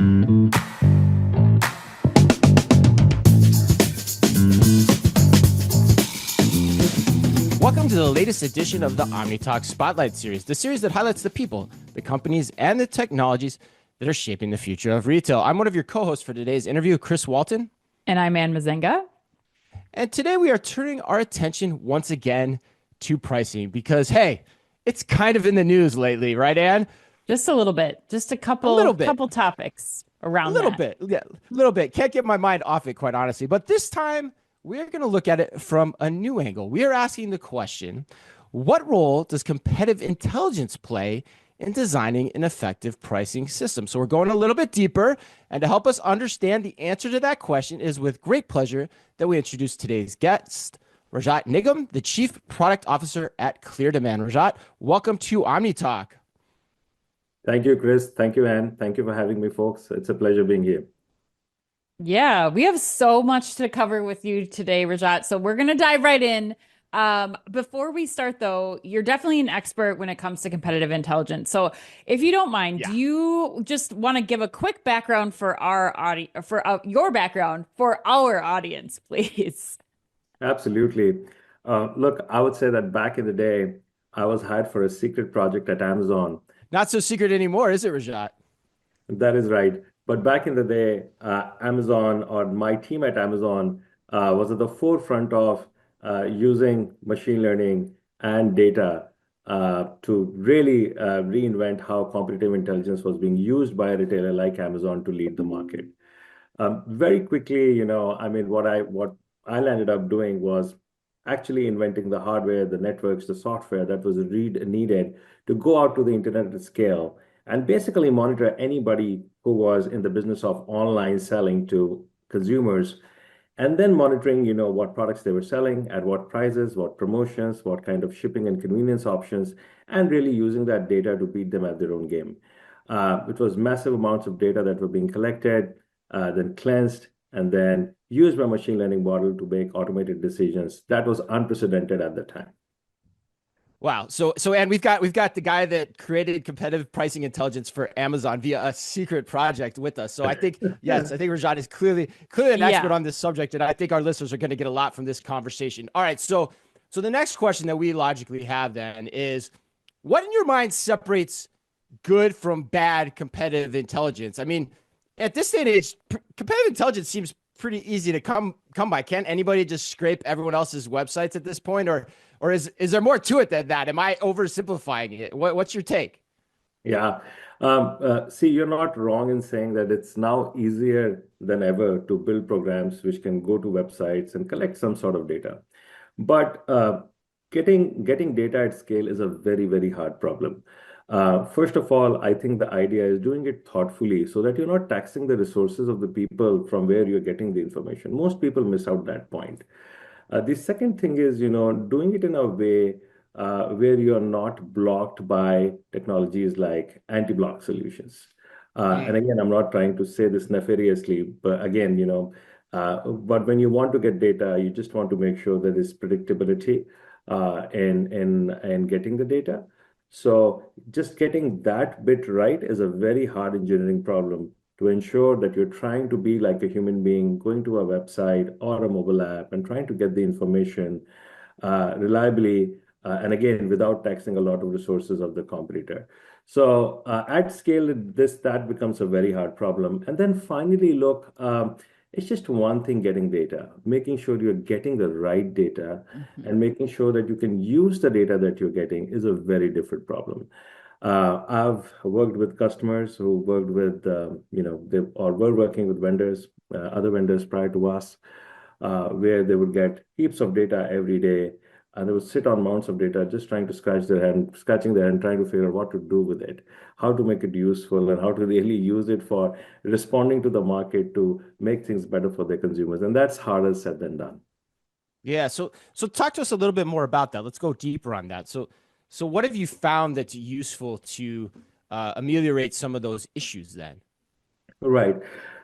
Welcome to the latest edition of the Omni Talk Spotlight Series, the series that highlights the people, the companies, and the technologies that are shaping the future of retail. I'm one of your co-hosts for today's interview, Chris Walton. And I'm Ann Mazenga. And today we are turning our attention once again to pricing because, hey, it's kind of in the news lately, right, Ann? Just a little bit. Just a couple topics around that. A little bit. Can't get my mind off it, quite honestly. But this time, we're going to look at it from a new angle. We are asking the question, what role does competitive intelligence play in designing an effective pricing system? So we're going a little bit deeper, and to help us understand the answer to that question is with great pleasure that we introduce today's guest, Rajat Nigam, the Chief Product Officer at ClearDemand. Rajat, welcome to Omni Talk. Thank you, Chris. Thank you, Ann. Thank you for having me, folks. It's a pleasure being here. Yeah, we have so much to cover with you today, Rajat. So we're going to dive right in. Before we start, though, you're definitely an expert when it comes to competitive intelligence. So if you don't mind, do you just want to give a quick background for our audience, your background for our audience, please? Absolutely. Look, I would say that back in the day, I was hired for a secret project at Amazon. Not so secret anymore, is it, Rajat? That is right. But back in the day, Amazon or my team at Amazon was at the forefront of using machine learning and data to really reinvent how competitive intelligence was being used by a retailer like Amazon to lead the market. Very quickly, what I landed up doing was actually inventing the hardware, the networks, the software that was needed to go out to the internet at scale and basically monitor anybody who was in the business of online selling to consumers, and then monitoring, what products they were selling, at what prices, what promotions, what kind of shipping and convenience options, and really using that data to beat them at their own game. It was massive amounts of data that were being collected, then cleansed, and then used by machine learning model to make automated decisions. That was unprecedented at the time. Wow. So and we've got the guy that created competitive pricing intelligence for Amazon via a secret project with us. So I think, yes, I think Rajat is clearly an expert on this subject. And I think our listeners are going to get a lot from this conversation. All right. So the next question that we logically have then is, what in your mind separates good from bad competitive intelligence? I mean, at this day and age, competitive intelligence seems pretty easy to come by. Can't anybody just scrape everyone else's websites at this point? Or is there more to it than that? Am I oversimplifying it? What's your take? Yeah. See, you're not wrong in saying that it's now easier than ever to build programs which can go to websites and collect some sort of data. But getting data at scale is a very, very hard problem. First of all, I think the idea is doing it thoughtfully so that you're not taxing the resources of the people from where you're getting the information. Most people miss out that point. The second thing is, doing it in a way where you're not blocked by technologies like anti-block solutions. And again, I'm not trying to say this nefariously, but again, but when you want to get data, you just want to make sure there is predictability in getting the data. So just getting that bit right is a very hard engineering problem to ensure that you're trying to be like a human being, going to a website or a mobile app and trying to get the information reliably, and again, without taxing a lot of resources of the competitor. So at scale, that becomes a very hard problem. And then finally, look, it's just one thing getting data, making sure you're getting the right data and making sure that you can use the data that you're getting is a very different problem. I've worked with customers who worked with, were working with vendors, other vendors prior to us, where they would get heaps of data every day, and they would sit on mounts of data just trying to scratching their hand, trying to figure out what to do with it, how to make it useful, and how to really use it for responding to the market to make things better for their consumers. And that's harder said than done. Yeah. So talk to us a little bit more about that. Let's go deeper on that. So what have you found that's useful to ameliorate some of those issues then? Right.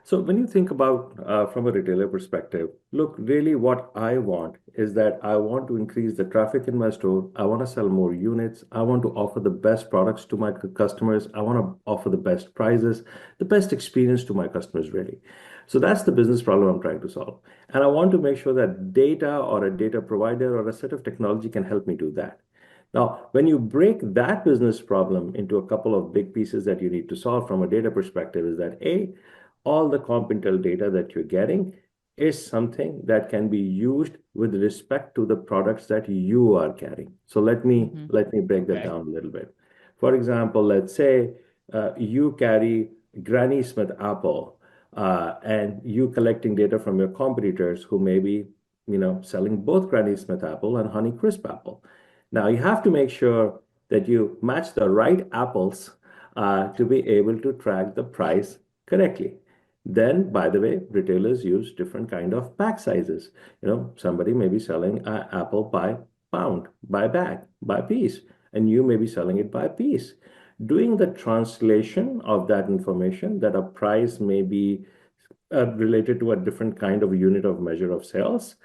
So when you think about from a retailer perspective, look, really what I want is that I want to increase the traffic in my store. I want to sell more units. I want to offer the best products to my customers. I want to offer the best prices, the best experience to my customers, really. So that's the business problem I'm trying to solve. And I want to make sure that data or a data provider or a set of technology can help me do that. Now, when you break that business problem into a couple of big pieces that you need to solve from a data perspective, is that A, all the comp intel data that you're getting is something that can be used with respect to the products that you are carrying. So let me break that Okay. down a little bit. For example, let's say you carry Granny Smith apple, and you collecting data from your competitors who may be, selling both Granny Smith apple and Honey Crisp apple. Now you have to make sure that you match the right apples to be able to track the price correctly. Then, by the way, retailers use different kind of pack sizes. Somebody may be selling an apple by pound, by bag, by piece, and you may be selling it by piece. Doing the translation of that information, that a price may be related to a different kind of unit of measure of sales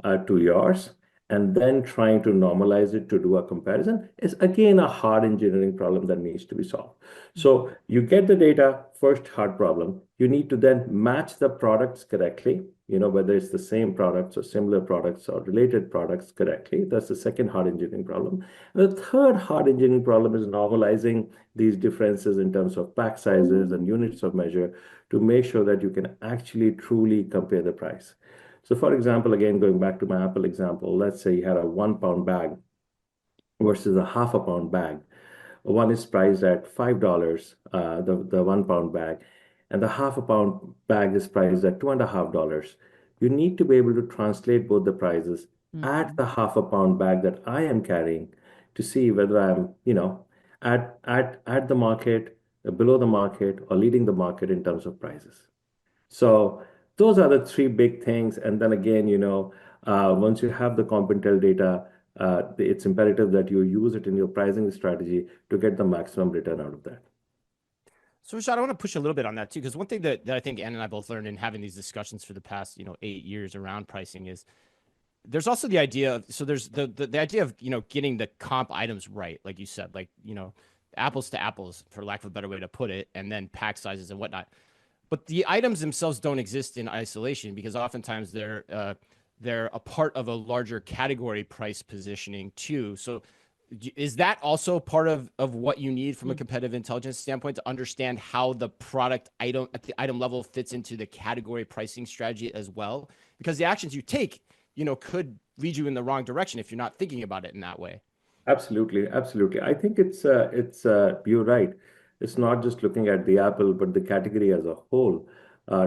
to yours, and then trying to normalize it to do a comparison is again a hard engineering problem that needs to be solved. So you get the data, first hard problem. You need to then match the products correctly, whether it's the same products or similar products or related products correctly. That's the second hard engineering problem. And the third hard engineering problem is normalizing these differences in terms of pack sizes and units of measure to make sure that you can actually truly compare the price. So, for example, again, going back to my Apple example, let's say you had a 1 pound bag versus a half a pound bag. One is priced at $5, the 1 pound bag, and the half a pound bag is priced at $2.50. You need to be able to translate both the prices at Mm-hmm. the half a pound bag that I am carrying to see whether I'm, at the market, below the market, or leading the market in terms of prices. So those are the three big things. And then again, once you have the comp-intel data, it's imperative that you use it in your pricing strategy to get the maximum return out of that. So, Rashad, I want to push a little bit on that too, because one thing that I think Ann and I both learned in having these discussions for the past, 8 years around pricing is there's also the idea of, so there's the idea of, getting the comp items right, like you said, like, apples to apples, for lack of a better way to put it, and then pack sizes and whatnot. But the items themselves don't exist in isolation because oftentimes they're a part of a larger category price positioning too. So is that also part of what you need from a competitive intelligence standpoint to understand how the product item at the item level fits into the category pricing strategy as well? Because the actions you take, could lead you in the wrong direction if you're not thinking about it in that way. Absolutely, absolutely. I think you're right. It's not just looking at the Apple, but the category as a whole,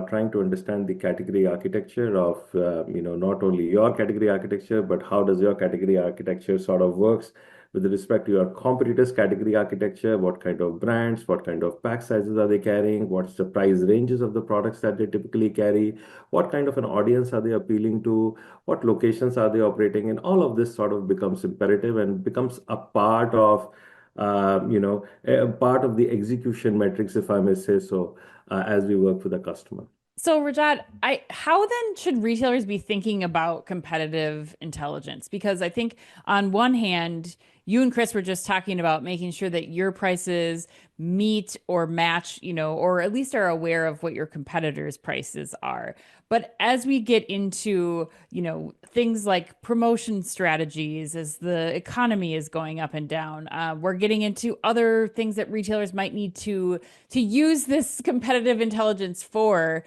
trying to understand the category architecture of, not only your category architecture, but how does your category architecture sort of works with respect to your competitors' category architecture, what kind of brands, what kind of pack sizes are they carrying, what's the price ranges of the products that they typically carry, what kind of an audience are they appealing to, what locations are they operating in. All of this sort of becomes imperative and becomes a part of a part of the execution metrics, if I may say so, as we work with the customer. So, Rajat, how then should retailers be thinking about competitive intelligence? Because I think on one hand, you and Chris were just talking about making sure that your prices meet or match, or at least are aware of what your competitors' prices are. But as we get into, things like promotion strategies, as the economy is going up and down, we're getting into other things that retailers might need to use this competitive intelligence for.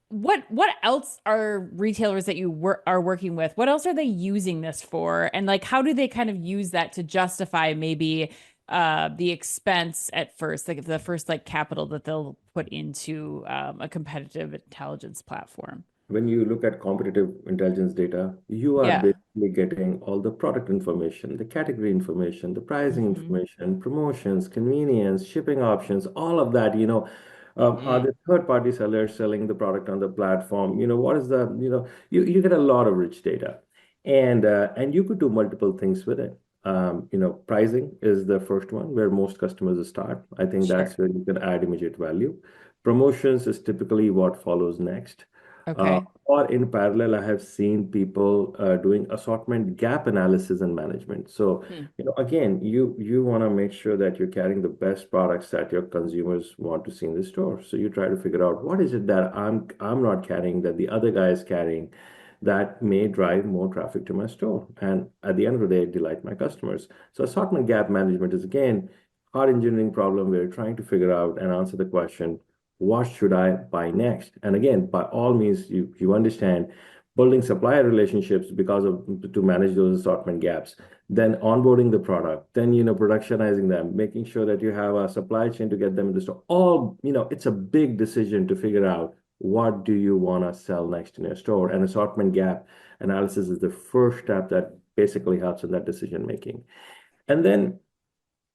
What else are retailers that are working with? What else are they using this for? And like, how do they kind of use that to justify maybe the expense at first, like the first like capital that they'll put into a competitive intelligence platform? When you look at competitive intelligence data, you are Yeah. basically getting all the product information, the category information, the pricing Hmm. information, promotions, convenience, shipping options, all of that. Are Mm. the third-party sellers selling the product on the platform? What is you get a lot of rich data, and you could do multiple things with it. pricing is the first one where most customers start. I think Sure. that's where you can add immediate value. Promotions is typically what follows next. Okay. Or in parallel, I have seen people doing assortment gap analysis and management. So, Hmm. again, you want to make sure that you're carrying the best products that your consumers want to see in the store. So you try to figure out what is it that I'm not carrying that the other guy is carrying that may drive more traffic to my store. And at the end of the day, delight my customers. So assortment gap management is again hard engineering problem. We're trying to figure out and answer the question, what should I buy next? And again, by all means, you understand building supplier relationships because of to manage those assortment gaps, then onboarding the product, then productionizing them, making sure that you have a supply chain to get them in the store. All it's a big decision to figure out what do you want to sell next in your store. And assortment gap analysis is the first step that basically helps in that decision making. And then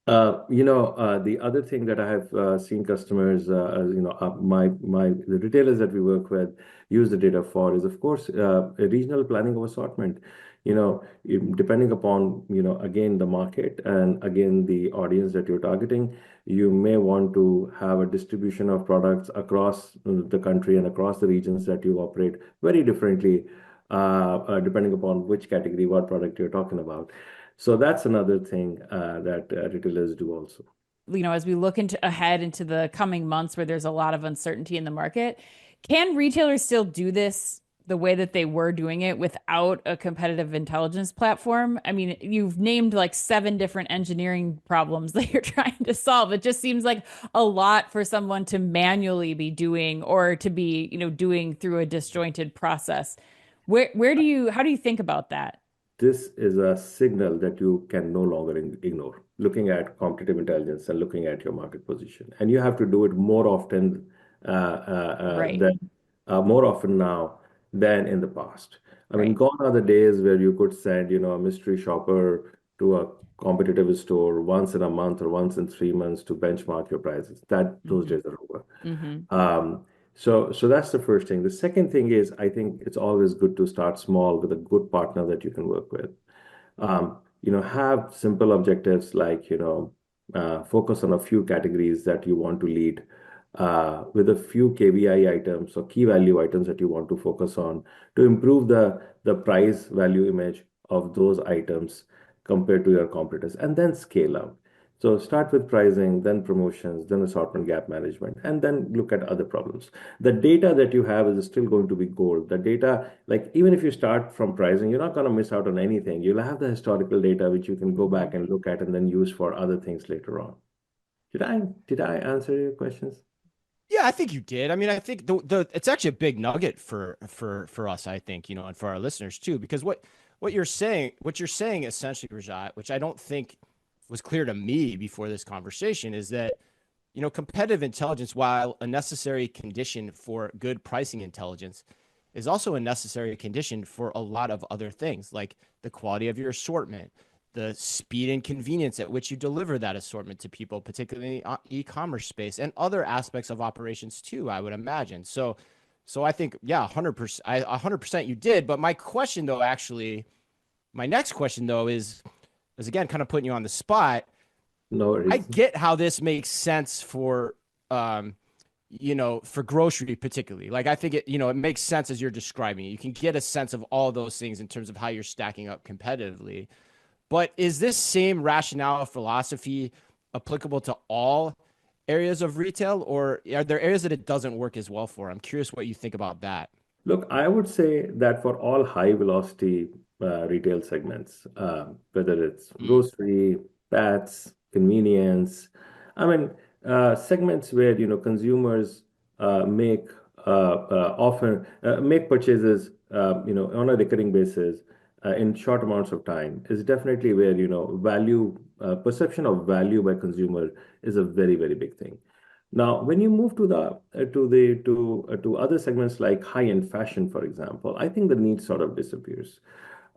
the other thing that I have seen customers, the retailers that we work with use the data for is, of course, a regional planning of assortment. Depending upon, again, the market and again, the audience that you're targeting, you may want to have a distribution of products across the country and across the regions that you operate very differently, depending upon which category, what product you're talking about. So that's another thing that retailers do also. As we look ahead into the coming months where there's a lot of uncertainty in the market, can retailers still do this the way that they were doing it without a competitive intelligence platform? I mean, you've named like 7 different engineering problems that you're trying to solve. It just seems like a lot for someone to manually be doing or to be, doing through a disjointed process. How do you think about that? This is a signal that you can no longer ignore, looking at competitive intelligence and looking at your market position. And you have to do it more often Right. than more often now than in the past. I mean, Right. gone are the days where you could send, a mystery shopper to a competitive store once in a month or once in 3 months to benchmark your prices. Those Hmm. days are over. Hmm. So that's the first thing. The second thing is I think it's always good to start small with a good partner that you can work with. Have simple objectives like, focus on a few categories that you want to lead, with a few KVI items or key value items that you want to focus on to improve the price value image of those items compared to your competitors, and then scale up. So start with pricing, then promotions, then assortment gap management, and then look at other problems. The data that you have is still going to be gold. The data, like even if you start from pricing, you're not going to miss out on anything. You'll have the historical data which you can go Hmm. back and look at and then use for other things later on. Did I answer your questions? Yeah, I think you did. I mean, I think the it's actually a big nugget for us, I think, and for our listeners too, because what you're saying essentially, Rajat, which I don't think was clear to me before this conversation, is that, competitive intelligence, while a necessary condition for good pricing intelligence, is also a necessary condition for a lot of other things, like the quality of your assortment, the speed and convenience at which you deliver that assortment to people, particularly in the e-commerce space, and other aspects of operations too, I would imagine. So I think, yeah, 100%, 100% you did. But my next question though is again, kind of putting you on the spot. No I worries. get how this makes sense um, for grocery particularly. Like I think it makes sense as you're describing it. You can get a sense of all those things in terms of how you're stacking up competitively. But is this same rationale philosophy applicable to all areas of retail, or are there areas that it doesn't work as well for? I'm curious what you think about that. Look, I would say that for all high velocity retail segments, whether it's Mm, grocery, pets, convenience, I mean, segments where consumers make often make purchases on a recurring basis in short amounts of time is definitely where value perception of value by consumer is a very very big thing. Now, when you move to other segments like high-end fashion, for example, I think the need sort of disappears,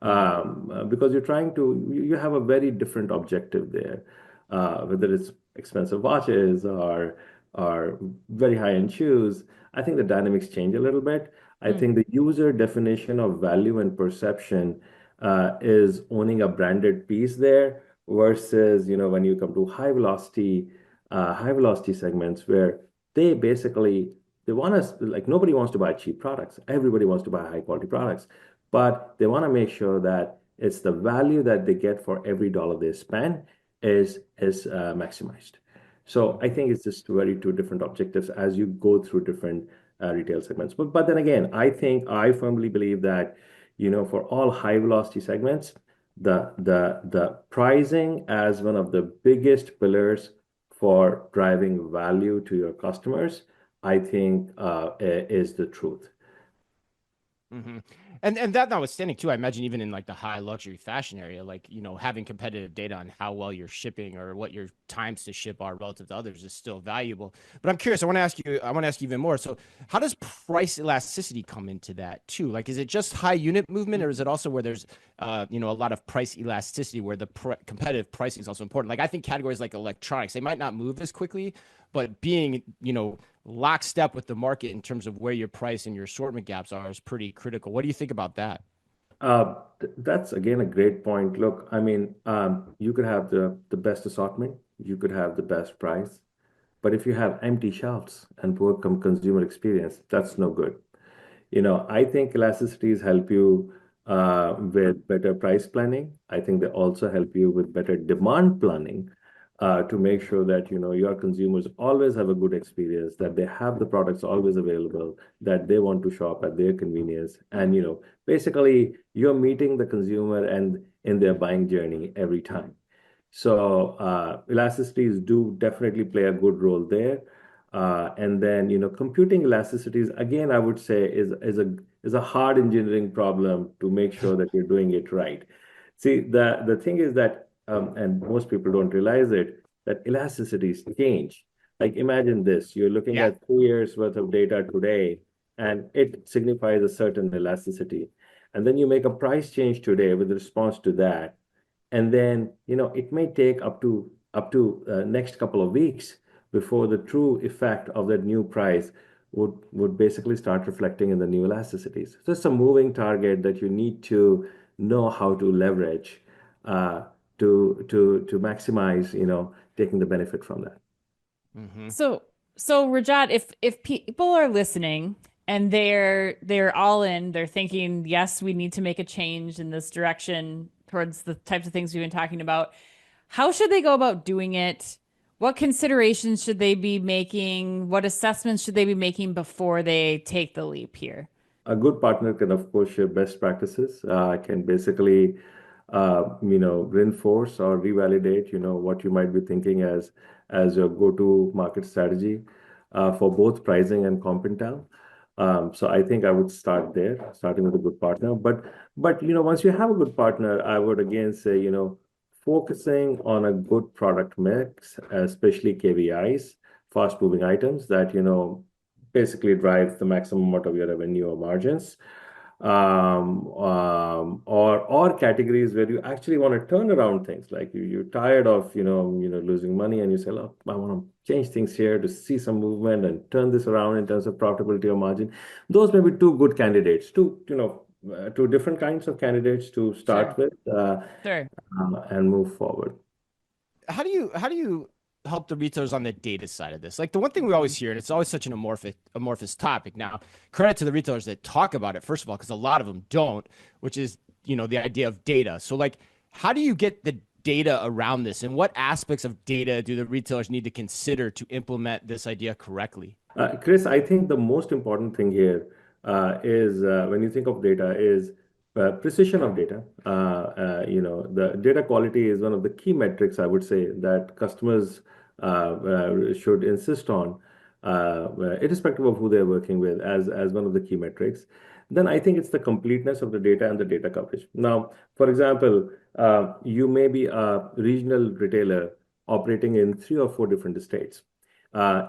mm, because you have a very different objective there, whether it's expensive watches or very high-end shoes. I think the dynamics change a little bit. I mm. think the user definition of value and perception is owning a branded piece there versus, when you come to high velocity segments where they basically they want us like nobody wants to buy cheap products. Everybody wants to buy high quality products, but they want to make sure that it's the value that they get for every dollar they spend is maximized. So I think it's just very two different objectives as you go through different retail segments. But then again, I firmly believe that for all high velocity segments, the pricing as one of the biggest pillars for driving value to your customers, I think is the truth. Hmm. And that notwithstanding too, I imagine even in like the high luxury fashion area, like having competitive data on how well you're shipping or what your times to ship are relative to others is still valuable. But I'm curious, I want to ask you even more. So how does price elasticity come into that too? Like, is it just high unit movement, or is it also where there's a lot of price elasticity where the competitive pricing is also important? Like, I think categories like electronics, they might not move as quickly, but being lockstep with the market in terms of where your price and your assortment gaps are is pretty critical. What do you think about that? That's again a great point. Look, I mean, you could have the best assortment, you could have the best price, but if you have empty shelves and poor consumer experience, that's no good. I think elasticities help you with better price planning. I think they also help you with better demand planning to make sure that your consumers always have a good experience, that they have the products always available, that they want to shop at their convenience, and basically you're meeting the consumer and in their buying journey every time. So elasticities do definitely play a good role there. And then, computing elasticities, again, I would say is a hard engineering problem to make sure that you're doing it right. See, the thing is that, and most people don't realize it, that elasticities change. Like imagine this, you're looking Yeah. at 2 years worth of data today, and it signifies a certain elasticity. And then you make a price change today with response to that, and then it may take up to next couple of weeks before the true effect of that new price would basically start reflecting in the new elasticities. So it's a moving target that you need to know how to leverage uh, to maximize taking the benefit from that. Hmm. So Rajat, if people are listening and they're all in, they're thinking, yes, we need to make a change in this direction towards the types of things we've been talking about. How should they go about doing it? What considerations should they be making? What assessments should they be making before they take the leap here? A good partner can, of course, share best practices, can basically, reinforce or revalidate, what you might be thinking as your go-to market strategy for both pricing and comp intel. So I think I would start there, starting with a good partner. But once you have a good partner, I would again say, focusing on a good product mix, especially KVIs, fast-moving items that basically drive the maximum amount of your revenue or margins, or categories where you actually want to turn around things, like you're tired of losing money, and you say, look, I want to change things here to see some movement and turn this around in terms of profitability or margin. Those may be two good candidates, two different kinds of candidates to start Sure. with, Sure. and move forward. How do you help the retailers on the data side of this? Like the one thing we always hear, and it's always such an amorphous topic. Now, credit to the retailers that talk about it, first of all, because a lot of them don't, which is the idea of data. So like, how do you get the data around this, and what aspects of data do the retailers need to consider to implement this idea correctly? Chris, I think the most important thing here is when you think of data is precision of data. The data quality is one of the key metrics I would say that customers should insist on, irrespective of who they're working with, as one of the key metrics. Then I think it's the completeness of the data and the data coverage. Now, for example, you may be a regional retailer operating in 3 or 4 different states.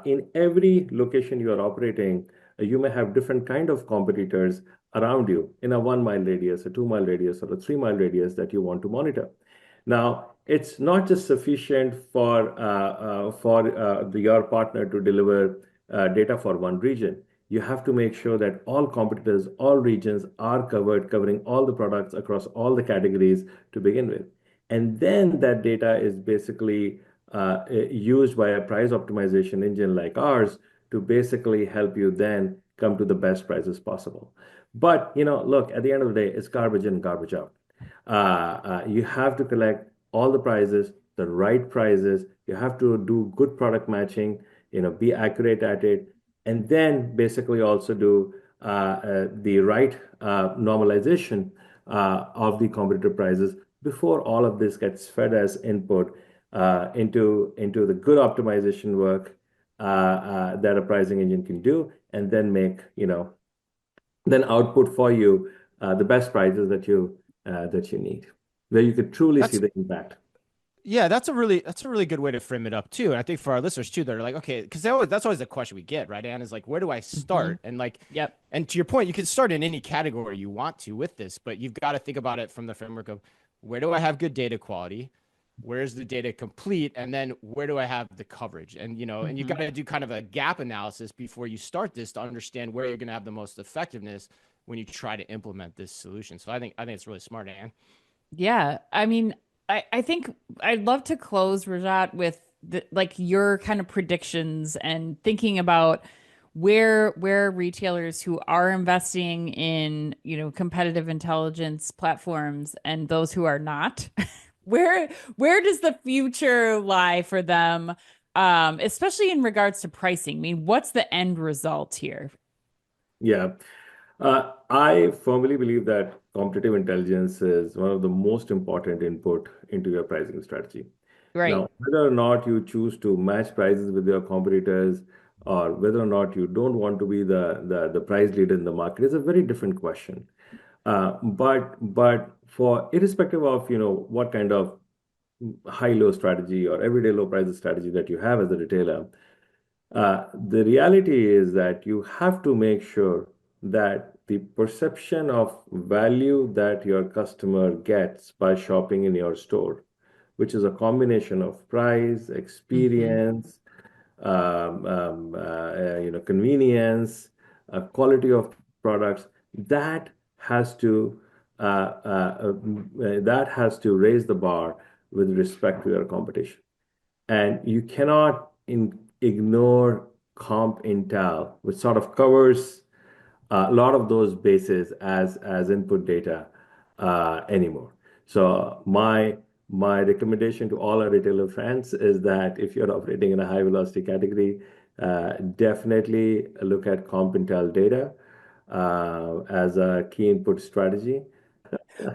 In every location you are operating, you may have different kind of competitors around you in a 1 mile radius, a 2 mile radius, or a 3 mile radius that you want to monitor. Now, it's not just sufficient for your partner to deliver data for one region. You have to make sure that all competitors, all regions are covered, covering all the products across all the categories to begin with. And then that data is basically used by a price optimization engine like ours to basically help you then come to the best prices possible. But, look, at the end of the day, it's garbage in, garbage out. You have to collect all the prices, the right prices. You have to do good product matching, be accurate at it, and then basically also do the right normalization of the competitive prices before all of this gets fed as input into the good optimization work that a pricing engine can do, and then make, then output for you the best prices that you need, where you could truly see That's the impact. Yeah, that's a really good way to frame it up too. And I think for our listeners too, they're like, okay, because that's always the question we get, right? And is like, where do I Hmm. start? And like, Yep. and to your point, you can start in any category you want to with this, but you've got to think about it from the framework of where do I have good data quality? Where's the data complete? And then where do I have the coverage? And and you've Hmm. got to do kind of a gap analysis before you start this to understand where you're going to have the most effectiveness when you try to implement this solution. So I think it's really smart, Anne. Yeah. I mean, I think I'd love to close, Rajat, with like your kind of predictions and thinking about where retailers who are investing in, competitive intelligence platforms and those who are not, where where does the future lie for them? Especially in regards to pricing. I mean, what's the end result here? Yeah. I firmly believe that competitive intelligence is one of the most important input into your pricing strategy. Right. Now, whether or not you choose to match prices with your competitors, or whether or not you don't want to be the price leader in the market, is a very different question. But for irrespective of what kind of high-low strategy or everyday low prices strategy that you have as a retailer, the reality is that you have to make sure that the perception of value that your customer gets by shopping in your store, which is a combination of price, Hmm. experience, convenience, quality of products, that has to raise the bar with respect to your competition. And you cannot ignore comp intel, which sort of covers a lot of those bases as input data anymore. So my recommendation to all our retailer friends is that if you're operating in a high velocity category, definitely look at comp intel data as a key input strategy.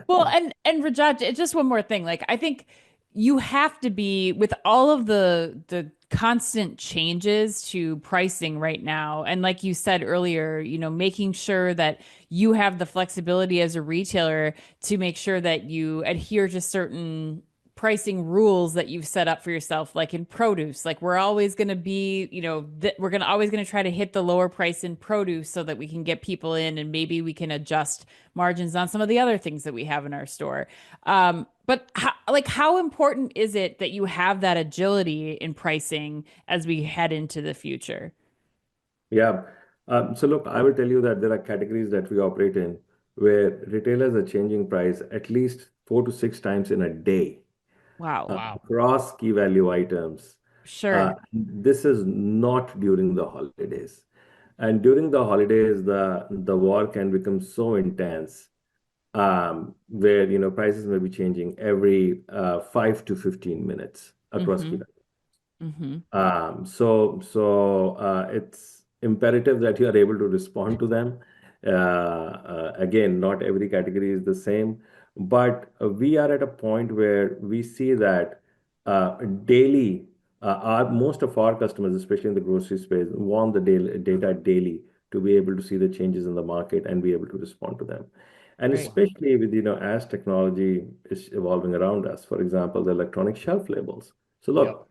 Well, and Rajat, just one more thing. Like I think you have to be with all of the constant changes to pricing right now. And like you said earlier, making sure that you have the flexibility as a retailer to make sure that you adhere to certain pricing rules that you've set up for yourself, like in produce. Like we're always going to be, we're going to always going to try to hit the lower price in produce so that we can get people in, and maybe we can adjust margins on some of the other things that we have in our store. But how important is it that you have that agility in pricing as we head into the future? Yeah. So look, I will tell you that there are categories that we operate in where retailers are changing price at least 4 to 6 times in a day Wow. Wow. across key value items. Sure. This is not during the holidays. And during the holidays, the war can become so intense, where prices may be changing every 5 to 15 minutes across key Mm-hmm. value. Mm-hmm. It's imperative that you are able to respond to them. Again, not every category is the same, but we are at a point where we see that daily, most of our customers, especially in the grocery space, want the data daily to be able to see the changes in the market and be able to respond to them. And Right. especially with, as technology is evolving around us, for example, the electronic shelf labels. So Yep. look,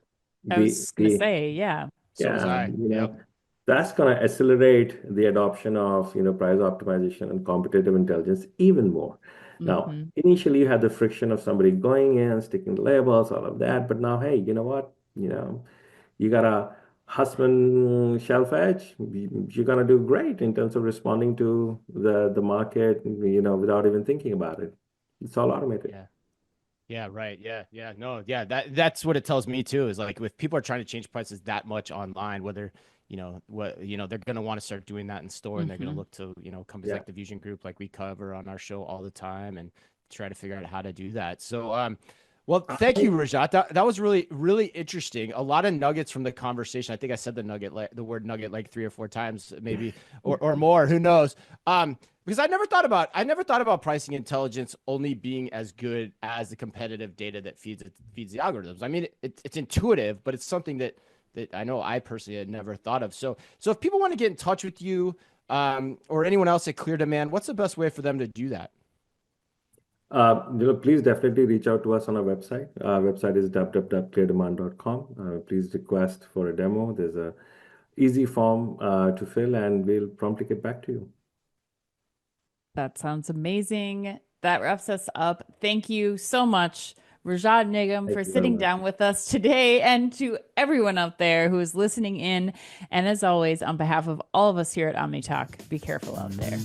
I the was gonna the say, yeah. So was yeah, I. Yep. that's going to accelerate the adoption of price optimization and competitive intelligence even more. Now, Mm-hmm. initially you had the friction of somebody going in, sticking the labels, all of that, but now, hey, you know what? You got a husband shelf edge. You're going to do great in terms of responding to the market, without even thinking about it. It's all automated. Yeah. Yeah, right. Yeah. No, yeah, that's what it tells me too, is like if people are trying to change prices that much online, whether, they're gonna want to start doing that in store, and they're gonna Mm-hmm. look to, companies Yeah. like the Fusion Group, like we cover on our show all the time, and try to figure out how to do that. So well, thank you, I, Rajat. That was really, really interesting. A lot of nuggets from the conversation. I think I said the word nugget like 3 or 4 times, maybe, or more. Who knows? Because I never thought about pricing intelligence only being as good as the competitive data that feeds the algorithms. I mean, it's intuitive, but it's something that I know I personally had never thought of. So if people want to get in touch with you, or anyone else at ClearDemand, what's the best way for them to do that? Please definitely reach out to us on our website. Our website is www.cleardemand.com. Please request for a demo. There's a easy form to fill, and we'll promptly get back to you. That sounds amazing. That wraps us up. Thank you so much, Rajat Nigam, Thank for you very sitting much. down with us today, and to everyone out there who is listening in. And as always, on behalf of all of us here at Omni Talk, be careful out there.